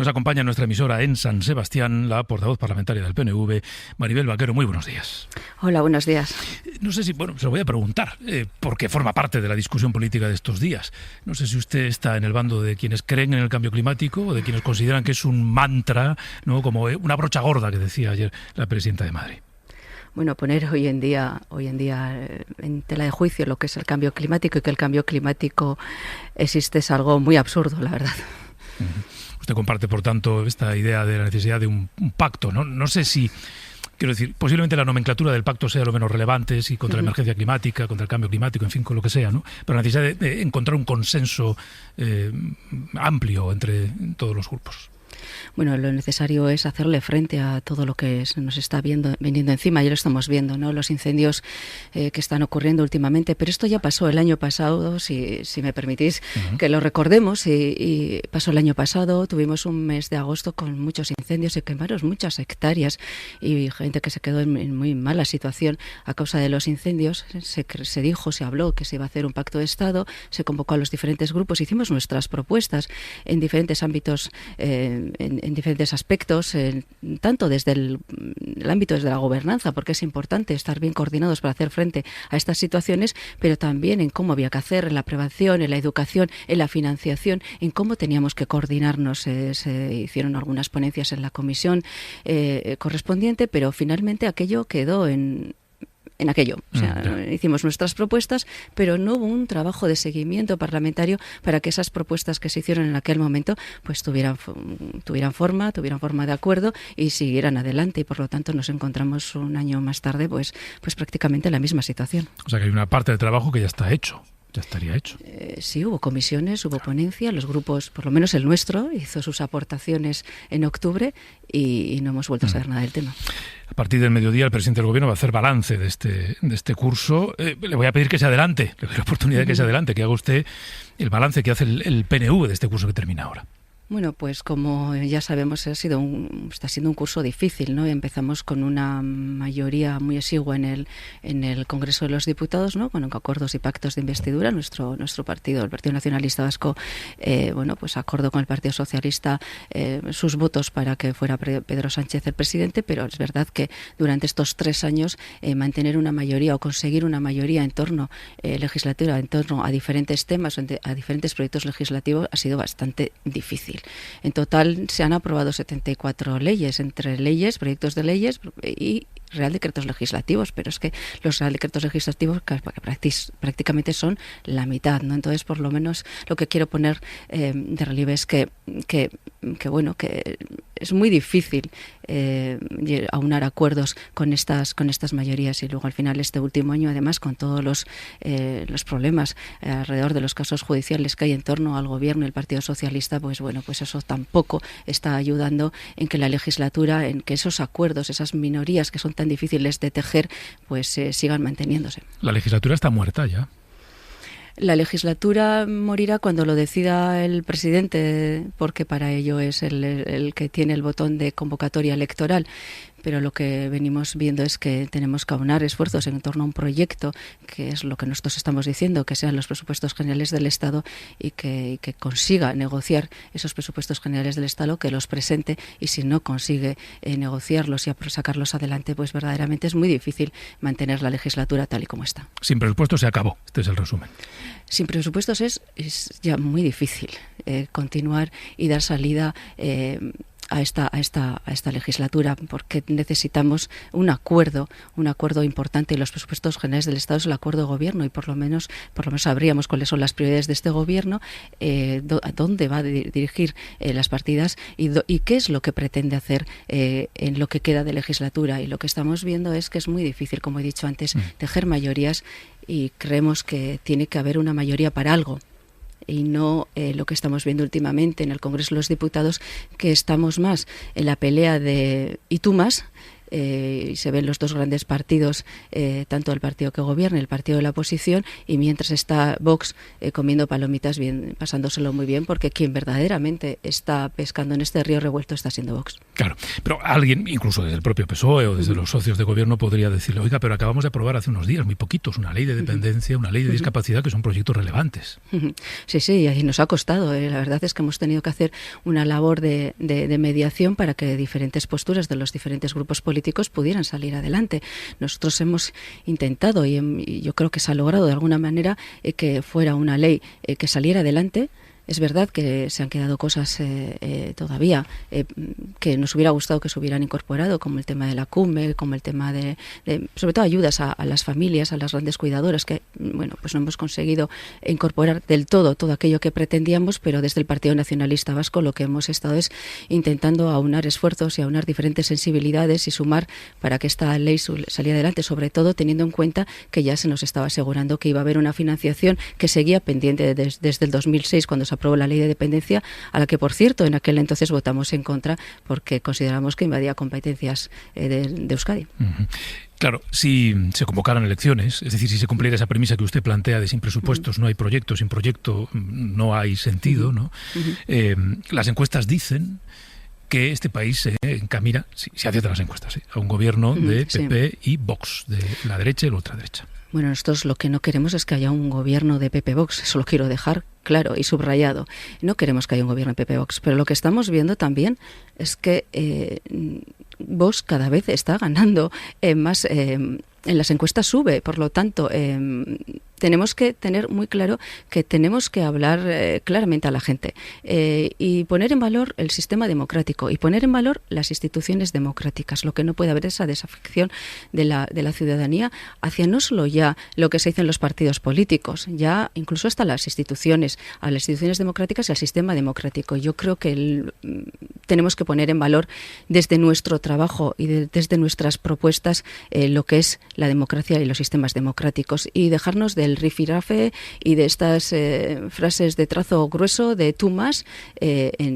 Nos acompaña en nuestra emisora en San Sebastián la portavoz parlamentaria del PNV, Maribel Vaquero. Muy buenos días. Hola, buenos días. No sé si, se lo voy a preguntar, porque forma parte de la discusión política de estos días. No sé si usted está en el bando de quienes creen en el cambio climático o de quienes consideran que es un mantra, ¿no?, como una brocha gorda que decía ayer la presidenta de Madrid. Bueno, poner hoy en día en tela de juicio lo que es el cambio climático y que el cambio climático existe es algo muy absurdo, la verdad. Usted comparte, por tanto, esta idea de la necesidad de un pacto, ¿no? No sé si, quiero decir, posiblemente la nomenclatura del pacto sea lo menos relevante, si contra la emergencia climática, contra el cambio climático, en fin, con lo que sea, ¿no? Pero la necesidad de encontrar un consenso amplio entre todos los grupos. Bueno, lo necesario es hacerle frente a todo lo que nos está viniendo encima. Ya lo estamos viendo, ¿no? Los incendios que están ocurriendo últimamente. Pero esto ya pasó el año pasado, si me permitís que lo recordemos. Y pasó el año pasado, tuvimos un mes de agosto con muchos incendios, se quemaron muchas hectáreas y gente que se quedó en muy mala situación a causa de los incendios. Se habló que se iba a hacer un pacto de Estado, se convocó a los diferentes grupos, hicimos nuestras propuestas en diferentes ámbitos, en diferentes aspectos, tanto desde el ámbito desde la gobernanza, porque es importante estar bien coordinados para hacer frente a estas situaciones, pero también en cómo había que hacer, en la prevención, en la educación, en la financiación, en cómo teníamos que coordinarnos. Se hicieron algunas ponencias en la comisión correspondiente, pero finalmente aquello quedó en aquello. O sea, hicimos nuestras propuestas, pero no hubo un trabajo de seguimiento parlamentario para que esas propuestas que se hicieron en aquel momento pues tuvieran forma de acuerdo y siguieran adelante, y por lo tanto nos encontramos un año más tarde pues prácticamente en la misma situación. O sea que hay una parte del trabajo que ya está hecho. Ya estaría hecho. Sí, hubo comisiones, hubo ponencia, los grupos, por lo menos el nuestro, hizo sus aportaciones en octubre y no hemos vuelto a saber nada del tema. A partir del mediodía el presidente del Gobierno va a hacer balance de este curso. Le voy a pedir que se adelante, le doy la oportunidad de que se adelante, que haga usted el balance que hace el PNV de este curso que termina ahora. Bueno, pues como ya sabemos, está siendo un curso difícil, ¿no? Empezamos con una mayoría muy exigua en el Congreso de los Diputados, ¿no? Con acuerdos y pactos de investidura. Nuestro partido, el Partido Nacionalista Vasco, pues acordó con el Partido Socialista sus votos para que fuera Pedro Sánchez el presidente, pero es verdad que durante estos 3 años mantener una mayoría o conseguir una mayoría en torno legislativa, en torno a diferentes temas, a diferentes proyectos legislativos, ha sido bastante difícil. En total se han aprobado 74 leyes, entre leyes, proyectos de leyes y real decretos legislativos, pero es que los real decretos legislativos prácticamente son la mitad, ¿no? Entonces, por lo menos lo que quiero poner de relieve es que es muy difícil aunar acuerdos con estas mayorías, y luego al final este último año, además, con todos los problemas alrededor de los casos judiciales que hay en torno al Gobierno y el Partido Socialista, pues eso tampoco está ayudando en que la legislatura, en que esos acuerdos, esas minorías que son tan difíciles de tejer, pues sigan manteniéndose. La legislatura está muerta ya. La legislatura morirá cuando lo decida el presidente, porque para ello es el que tiene el botón de convocatoria electoral. Pero lo que venimos viendo es que tenemos que aunar esfuerzos en torno a un proyecto, que es lo que nosotros estamos diciendo, que sean los presupuestos generales del Estado, y que consiga negociar esos presupuestos generales del Estado, que los presente, y si no consigue negociarlos y sacarlos adelante, pues verdaderamente es muy difícil mantener la legislatura tal y como está. Sin presupuestos se acabó. Este es el resumen. Sin presupuestos es ya muy difícil continuar y dar salida a esta legislatura, porque necesitamos un acuerdo importante, y los presupuestos generales del Estado es el acuerdo de gobierno, y por lo menos sabríamos cuáles son las prioridades de este gobierno, a dónde va a dirigir las partidas y qué es lo que pretende hacer en lo que queda de legislatura. Y lo que estamos viendo es que es muy difícil, como he dicho antes, tejer mayorías, y creemos que tiene que haber una mayoría para algo, y no lo que estamos viendo últimamente en el Congreso de los Diputados, que estamos más en la pelea de y tú más, y se ven los dos grandes partidos, tanto el partido que gobierna y el partido de la oposición, y mientras está Vox comiendo palomitas, bien, pasándoselo muy bien, porque quien verdaderamente está pescando en este río revuelto está siendo Vox. Claro, pero alguien, incluso desde el propio PSOE o desde los socios de gobierno, podría decirle, oiga, pero acabamos de aprobar hace unos días, muy poquitos, una ley de dependencia, una ley de discapacidad, que son proyectos relevantes. Sí, y nos ha costado. La verdad es que hemos tenido que hacer una labor de mediación para que diferentes posturas de los diferentes grupos políticos pudieran salir adelante. Nosotros hemos intentado, y yo creo que se ha logrado de alguna manera, que fuera una ley que saliera adelante. Es verdad que se han quedado cosas todavía que nos hubiera gustado que se hubieran incorporado, como el tema de la CUME, como el tema de sobre todo ayudas a las familias, a las grandes cuidadoras, que bueno, pues no hemos conseguido incorporar del todo aquello que pretendíamos, pero desde el Partido Nacionalista Vasco lo que hemos estado es intentando aunar esfuerzos y aunar diferentes sensibilidades y sumar para que esta ley saliera adelante, sobre todo teniendo en cuenta que ya se nos estaba asegurando que iba a haber una financiación que seguía pendiente desde el 2006, cuando se aprobó la ley de dependencia, a la que, por cierto, en aquel entonces votamos en contra porque consideramos que invadía competencias de Euskadi. Uh-huh. Claro, si se convocaran elecciones, es decir, si se cumpliera esa premisa que usted plantea de sin presupuestos no hay proyecto, sin proyecto no hay sentido, ¿no? Las encuestas dicen que este país se encamina, si hace las encuestas, a un gobierno de PP y Vox, de la derecha y la ultraderecha. Bueno, nosotros lo que no queremos es que haya un gobierno de PP-Vox, eso lo quiero dejar claro y subrayado. No queremos que haya un gobierno de PP-Vox, pero lo que estamos viendo también es que Vox cada vez está ganando más, en las encuestas sube, por lo tanto tenemos que tener muy claro que tenemos que hablar claramente a la gente y poner en valor el sistema democrático y poner en valor las instituciones democráticas. Lo que no puede haber es esa desafección de la ciudadanía hacia no solo ya lo que se dice en los partidos políticos, ya incluso hasta las instituciones democráticas y al sistema democrático. Yo creo que tenemos que poner en valor desde nuestro trabajo y desde nuestras propuestas lo que es la democracia y los sistemas democráticos y dejarnos del rifirafe y de estas frases de trazo grueso, de tú más,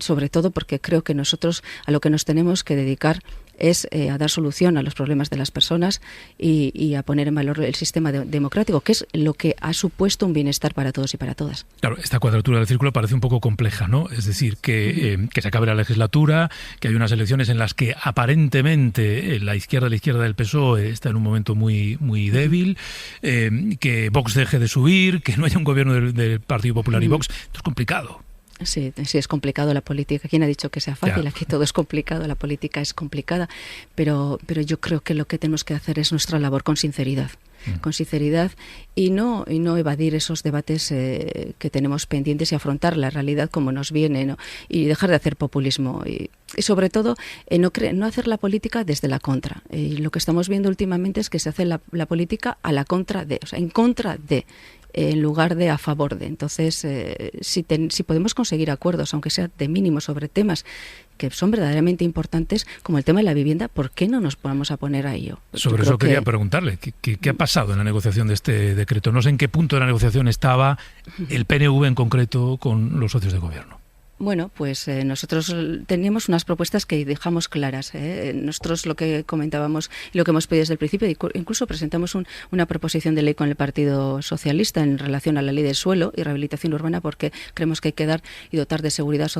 sobre todo porque creo que nosotros a lo que nos tenemos que dedicar es a dar solución a los problemas de las personas y a poner en valor el sistema democrático, que es lo que ha supuesto un bienestar para todos y para todas. Claro, esta cuadratura del círculo parece un poco compleja, ¿no? Es decir, que se acabe la legislatura, que hay unas elecciones en las que aparentemente la izquierda del PSOE está en un momento muy, muy débil, que Vox deje de subir, que no haya un gobierno del Partido Popular y Vox. Esto es complicado. Sí, es complicado la política. ¿Quién ha dicho que sea fácil? Aquí todo es complicado, la política es complicada, pero yo creo que lo que tenemos que hacer es nuestra labor con sinceridad. Con sinceridad y no evadir esos debates que tenemos pendientes y afrontar la realidad como nos viene, ¿no? Y dejar de hacer populismo y sobre todo no hacer la política desde la contra. Y lo que estamos viendo últimamente es que se hace la política a la contra de, o sea, en contra de, en lugar de a favor de. Entonces, si podemos conseguir acuerdos, aunque sea de mínimo, sobre temas que son verdaderamente importantes, como el tema de la vivienda, ¿por qué no nos vamos a poner a ello? Sobre eso quería preguntarle, ¿qué ha pasado en la negociación de este decreto? No sé en qué punto de la negociación estaba el PNV en concreto con los socios de gobierno. Bueno, pues nosotros teníamos unas propuestas que dejamos claras. Nosotros lo que comentábamos y lo que hemos pedido desde el principio, incluso presentamos una proposición de ley con el Partido Socialista en relación a la ley del suelo y rehabilitación urbana, porque creemos que hay que dar y dotar de seguridad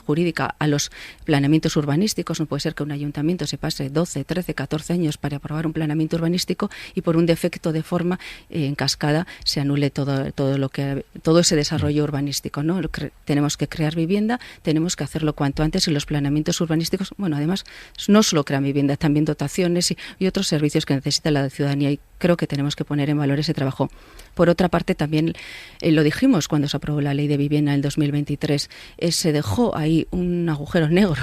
jurídica a los planeamientos urbanísticos. No puede ser que un ayuntamiento se pase 12, 13, 14 años para aprobar un planeamiento urbanístico y por un defecto de forma en cascada se anule todo ese desarrollo urbanístico, ¿no? Tenemos que crear vivienda, tenemos que hacerlo cuanto antes y los planeamientos urbanísticos, bueno, además no solo crean vivienda, también dotaciones y otros servicios que necesita la ciudadanía y creo que tenemos que poner en valor ese trabajo. Por otra parte, también lo dijimos cuando se aprobó la ley de vivienda en el 2023, se dejó ahí un agujero negro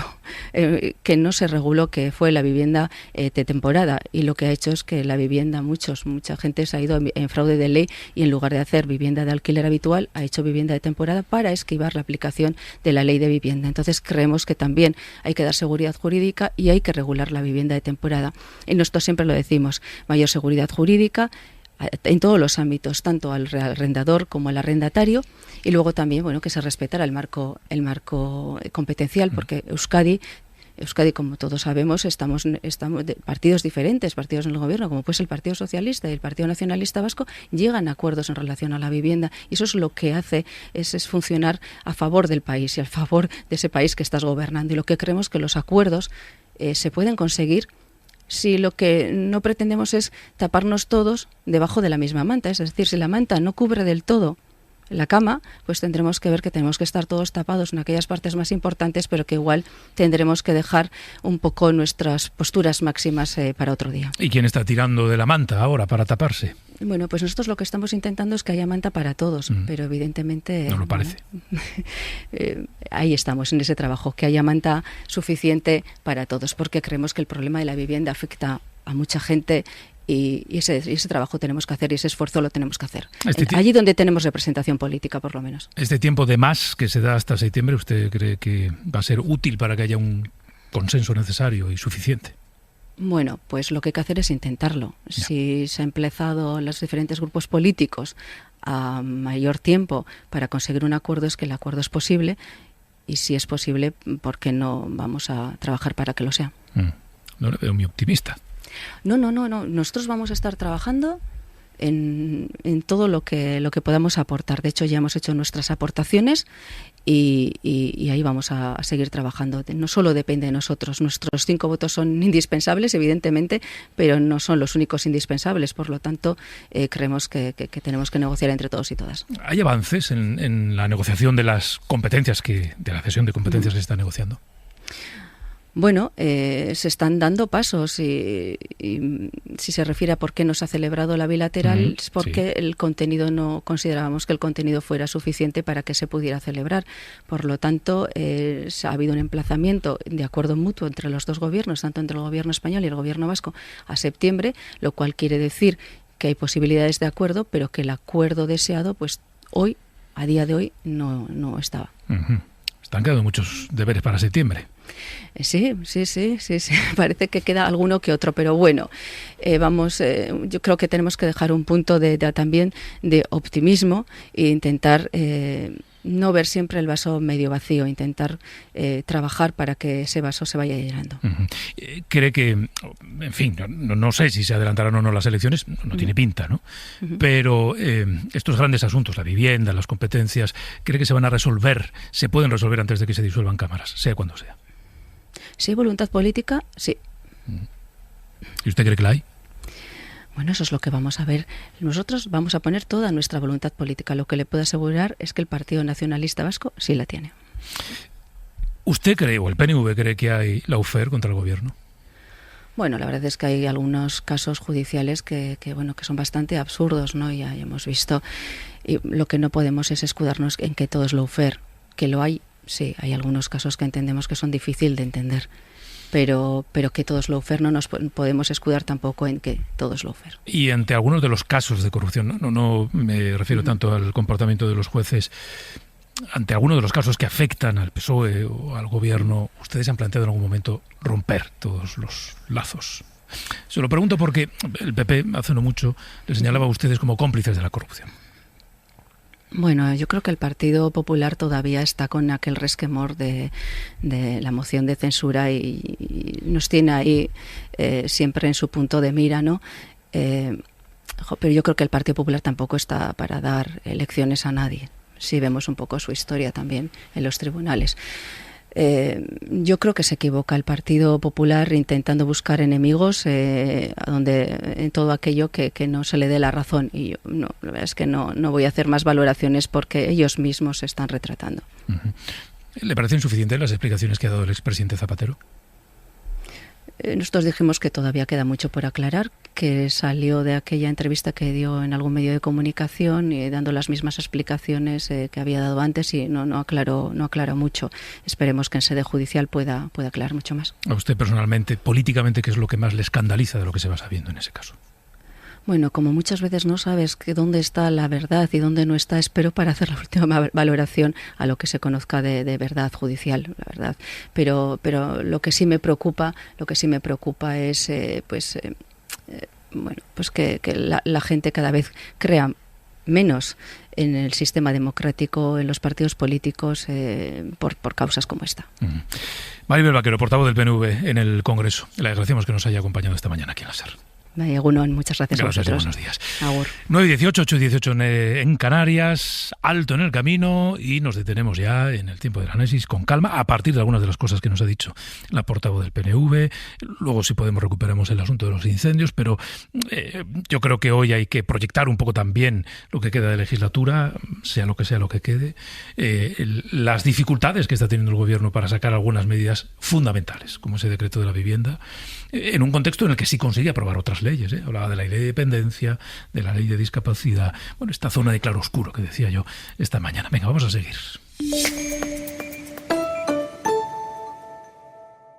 que no se reguló, que fue la vivienda de temporada y lo que ha hecho es que la vivienda, mucha gente se ha ido en fraude de ley y en lugar de hacer vivienda de alquiler habitual, ha hecho vivienda de temporada para esquivar la aplicación de la ley de vivienda. Entonces creemos que también hay que dar seguridad jurídica y hay que regular la vivienda de temporada. Y nosotros siempre lo decimos, mayor seguridad jurídica en todos los ámbitos, tanto al arrendador como al arrendatario, y luego también, bueno, que se respetara el marco competencial, porque Euskadi Euskadi, como todos sabemos, estamos de partidos diferentes, partidos en el gobierno, como pues el Partido Socialista y el Partido Nacionalista Vasco, llegan a acuerdos en relación a la vivienda, y eso es lo que hace es funcionar a favor del país y a favor de ese país que estás gobernando. Y lo que creemos que los acuerdos se pueden conseguir si lo que no pretendemos es taparnos todos debajo de la misma manta. Es decir, si la manta no cubre del todo la cama, pues tendremos que ver que tenemos que estar todos tapados en aquellas partes más importantes, pero que igual tendremos que dejar un poco nuestras posturas máximas para otro día. ¿Y quién está tirando de la manta ahora para taparse? Bueno, pues nosotros lo que estamos intentando es que haya manta para todos, pero evidentemente... No lo parece. Ahí estamos, en ese trabajo, que haya manta suficiente para todos, porque creemos que el problema de la vivienda afecta a mucha gente. Y ese trabajo tenemos que hacer, y ese esfuerzo lo tenemos que hacer. Allí donde tenemos representación política, por lo menos. ¿Este tiempo de más que se da hasta septiembre, usted cree que va a ser útil para que haya un consenso necesario y suficiente? Bueno, pues lo que hay que hacer es intentarlo. Ya. Si se ha empezado los diferentes grupos políticos a mayor tiempo para conseguir un acuerdo, es que el acuerdo es posible, y si es posible, ¿por qué no vamos a trabajar para que lo sea? No le veo muy optimista. No. Nosotros vamos a estar trabajando en todo lo que podamos aportar. De hecho, ya hemos hecho nuestras aportaciones y ahí vamos a seguir trabajando. No solo depende de nosotros. Nuestros 5 votos son indispensables, evidentemente, pero no son los únicos indispensables. Por lo tanto, creemos que tenemos que negociar entre todos y todas. ¿Hay avances en la negociación de las competencias, de la cesión de competencias que se está negociando? Bueno, se están dando pasos, y si se refiere a por qué no se ha celebrado la bilateral, es porque el contenido, no considerábamos que el contenido fuera suficiente para que se pudiera celebrar. Por lo tanto, ha habido un emplazamiento de acuerdo mutuo entre los dos gobiernos, tanto entre el gobierno español y el gobierno vasco, a septiembre, lo cual quiere decir que hay posibilidades de acuerdo, pero que el acuerdo deseado, pues hoy, a día de hoy, no estaba. Están quedando muchos deberes para septiembre. Sí. Parece que queda alguno que otro, pero bueno, yo creo que tenemos que dejar un punto también de optimismo e intentar no ver siempre el vaso medio vacío, intentar trabajar para que ese vaso se vaya llenando. ¿Cree que, en fin, no sé si se adelantarán o no las elecciones, no tiene pinta, ¿no? Pero estos grandes asuntos, la vivienda, las competencias, ¿cree que se pueden resolver antes de que se disuelvan cámaras, sea cuando sea? Si hay voluntad política, sí. ¿Y usted cree que la hay? Bueno, eso es lo que vamos a ver. Nosotros vamos a poner toda nuestra voluntad política. Lo que le puedo asegurar es que el Partido Nacionalista Vasco sí la tiene. ¿Usted cree, o el PNV cree, que hay lawfare contra el gobierno? Bueno, la verdad es que hay algunos casos judiciales que son bastante absurdos, ¿no? Ya hemos visto. Y lo que no podemos es escudarnos en que todo es lawfare. Que lo hay, sí, hay algunos casos que entendemos que son difíciles de entender. Pero que todo es lawfare, no nos podemos escudar tampoco en que todo es lawfare. Y ante algunos de los casos de corrupción, no me refiero tanto al comportamiento de los jueces, ante algunos de los casos que afectan al PSOE o al gobierno, ¿ustedes han planteado en algún momento romper todos los lazos? Se lo pregunto porque el PP hace no mucho le señalaba a ustedes como cómplices de la corrupción. Bueno, yo creo que el Partido Popular todavía está con aquel resquemor de la moción de censura y nos tiene ahí siempre en su punto de mira, ¿no? Pero yo creo que el Partido Popular tampoco está para dar lecciones a nadie. Si vemos un poco su historia también en los tribunales. Yo creo que se equivoca el Partido Popular intentando buscar enemigos en todo aquello que no se le dé la razón. Y yo la verdad es que no voy a hacer más valoraciones porque ellos mismos se están retratando. ¿Le parecen suficientes las explicaciones que ha dado el expresidente Zapatero? Nosotros dijimos que todavía queda mucho por aclarar, que salió de aquella entrevista que dio en algún medio de comunicación y dando las mismas explicaciones que había dado antes y no aclaró mucho. Esperemos que en sede judicial pueda aclarar mucho más. A usted personalmente, políticamente, ¿qué es lo que más le escandaliza de lo que se va sabiendo en ese caso? Bueno, como muchas veces no sabes que dónde está la verdad y dónde no está, espero para hacer la última valoración a lo que se conozca de verdad judicial, la verdad. Pero lo que sí me preocupa es que la gente cada vez crea menos en el sistema democrático, en los partidos políticos, por causas como esta. Maribel Vaquero, portavoz del PNV en el Congreso. Le agradecemos que nos haya acompañado esta mañana aquí en la SER. Egunon, muchas gracias a vosotros. Buenos días. Agur. 9:18, 8:18 en Canarias, alto en el camino, y nos detenemos ya en el tiempo del análisis con calma, a partir de algunas de las cosas que nos ha dicho la portavoz del PNV. Luego, si podemos, recuperamos el asunto de los incendios, pero yo creo que hoy hay que proyectar un poco también lo que queda de legislatura, sea lo que quede, las dificultades que está teniendo el Gobierno para sacar algunas medidas fundamentales, como ese decreto de la vivienda, en un contexto en el que sí consigue aprobar otras leyes. Hablaba de la ley de dependencia, de la ley de discapacidad, bueno, esta zona de claroscuro que decía yo esta mañana. Venga, vamos a seguir.